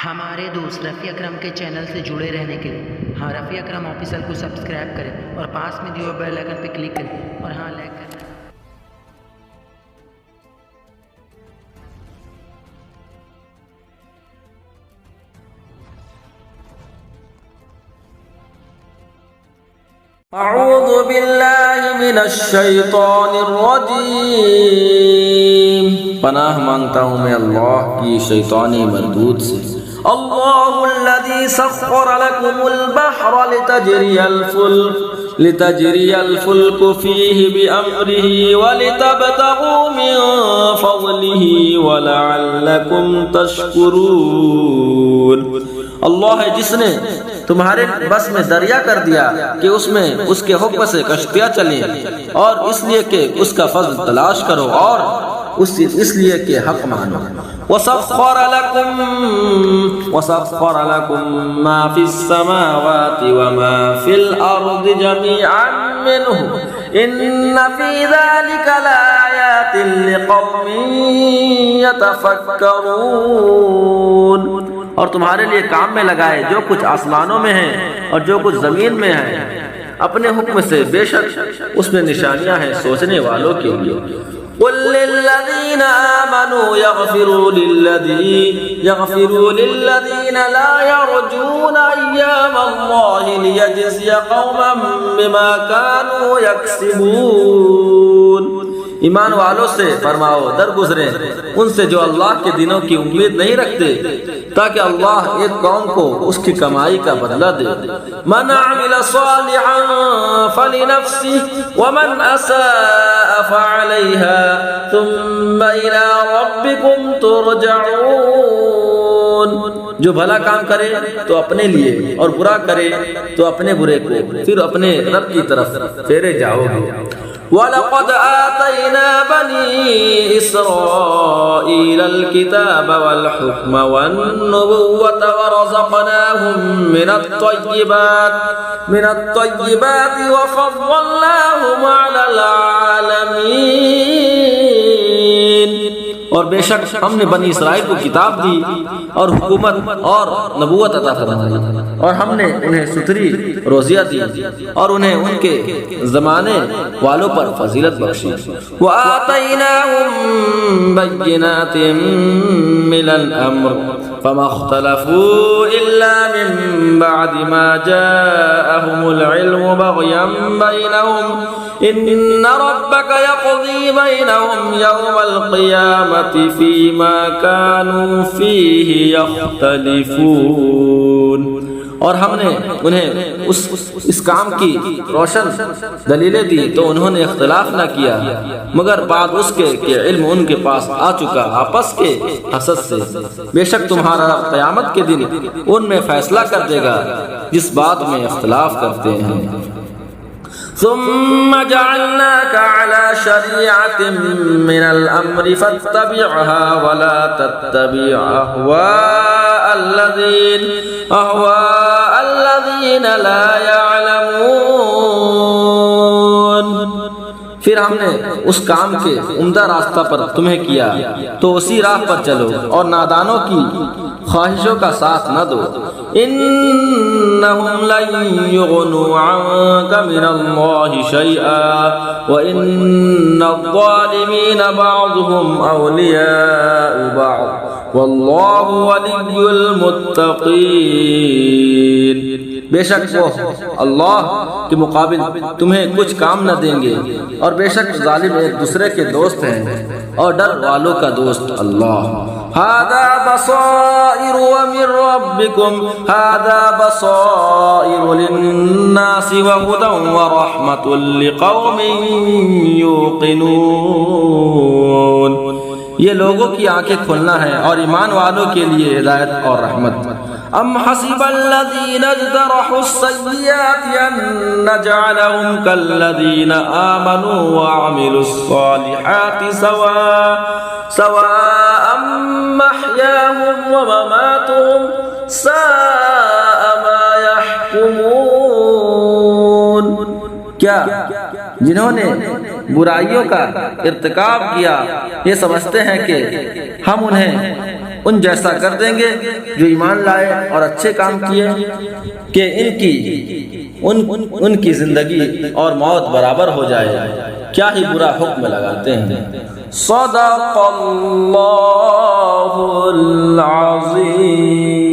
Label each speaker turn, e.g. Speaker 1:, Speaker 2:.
Speaker 1: ہمارے دوست رفیع اکرم کے چینل سے جڑے رہنے کے لیے رفیع اکرم آفیشل کو سبسکرائب کریں اور پاس میں دیے ہوئے بیل آئکن پہ کلک کریں اور لائک کریں۔
Speaker 2: اعوذ باللہ من الشیطان الرجیم، پناہ مانگتا ہوں میں اللہ کی شیطانی مردود سے۔ اللہ الذی سخر لکم البحر لتجری الفلک فیہ بامرہ ولتبتغوا من فضلہ ولعلکم تشکرون۔ اللہ ہے جس نے تمہارے بس میں دریا کر دیا کہ اس میں اس کے حکم سے کشتیاں چلیں، اور اس لیے کہ اس کا فضل تلاش کرو اور اس لیے کہ حق مانو۔ وَسَخَّرَ لَكُم مَّا فِي السَّمَاوَاتِ وَمَا فِي الْأَرْضِ جَمِيعًا مِّنْهُ إِنَّ فِي ذَلِكَ لَآيَاتٍ لِقَوْمٍ يَتَفَكَّرُونَ۔ اور تمہارے لیے کام میں لگائے جو کچھ آسمانوں میں ہے اور جو کچھ زمین میں ہے اپنے حکم سے، بے شک اس میں نشانیاں ہیں سوچنے والوں کے لیے۔ قُل لِّلَّذِينَ آمَنُوا يَغْفِرُوا لِلَّذِينَ لَا يَرْجُونَ أَيَّامَ اللَّهِ لِيَجْزِيَ قَوْمًا بِمَا كَانُوا يَكْسِبُونَ۔ ایمان والوں سے فرماؤ درگزریں ان سے جو اللہ کے دنوں کی امید نہیں رکھتے، تاکہ اللہ ایک قوم کو اس کی کمائی کا بدلہ دے۔ من عمل صالحا فلنفسه ومن اساء فعليها ثم الى ربكم ترجعون۔ جو بھلا کام کرے تو اپنے لیے اور برا کرے تو اپنے برے کو، پھر اپنے رب کی طرف پھیرے جاؤ گے۔ وَلَقَدْ آتَيْنَا بَنِي إِسْرَائِيلَ الْكِتَابَ وَالْحُكْمَ وَالنُّبُوَّةَ وَرَزَقْنَاهُم مِّنَ الطَّيِّبَاتِ وَفَضَّلْنَاهُمْ عَلَى الْعَالَمِينَ۔ اور بے شک ہم نے بنی اسرائیل کو کتاب دی اور حکومت اور نبوت عطا فرمائی، اور ہم نے انہیں ستھری روزیاں دی اور انہیں ان کے زمانے والوں پر فضیلت بخشی۔ وَآتَيْنَاهُمْ بَيِّنَاتٍ مِّنَ الْأَمْرِ فَمَا اخْتَلَفُوا إِلَّا مِن بَعْدِ مَا جَاءَهُمُ الْعِلْمُ بَغْيًا بَيْنَهُمْ إِنَّ رَبَّكَ يَقْضِي بَيْنَهُمْ يَوْمَ الْقِيَامَةِ فِيمَا كَانُوا فِيهِ يَخْتَلِفُونَ۔ اور ہم نے انہیں اس کام کی روشن دلیلیں دی تو انہوں نے اختلاف نہ کیا، مگر بعد اس کے کہ علم ان کے پاس آ چکا آپس کے حسد سے۔ بے شک تمہارا قیامت کے دن ان میں فیصلہ کر دے گا جس بات میں اختلاف کرتے ہیں۔ ثم جعلناك على شريعة من الأمر فاتبعها ولا تتبع أهواء الذين لا يعلمون۔ پھر ہم نے اس کام کے عمدہ راستہ پر تمہیں کیا تو اسی راہ پر چلو اور نادانوں کی خواہشوں کا ساتھ نہ دو۔ انہم لن یغنوا عنک من اللہ شیئا وان الظالمین بعضهم اولیاء بعض واللہ ولی المتقین۔ بے شک وہ اللہ کے مقابل تمہیں کچھ کام نہ دیں گے، اور بے شک ظالم ایک دوسرے کے دوست ہیں اور ڈر والوں کا دوست اللہ۔ هذا بصائر ومن ربكم هذا بصائر للناس وهدى ورحمة لقوم يوقنون۔ یہ لوگوں کی آنکھیں کھولنا ہے اور ایمان والوں کے لیے ہدایت اور رحمت۔ ام حسب الذين اجترحوا السيئات ان نجعلهم كالذين آمنوا وعملوا الصالحات سواء محياهم ومماتهم ساء ما يحكمون۔ کیا جنہوں نے برائیوں کا ارتکاب کیا یہ سمجھتے ہیں کہ ہم انہیں ان جیسا کر دیں گے جو ایمان لائے اور اچھے کام کیے کہ ان کی زندگی اور موت برابر ہو جائے۔ کیا ہی برا حکم لگاتے ہیں۔ صدق اللہ العظیم۔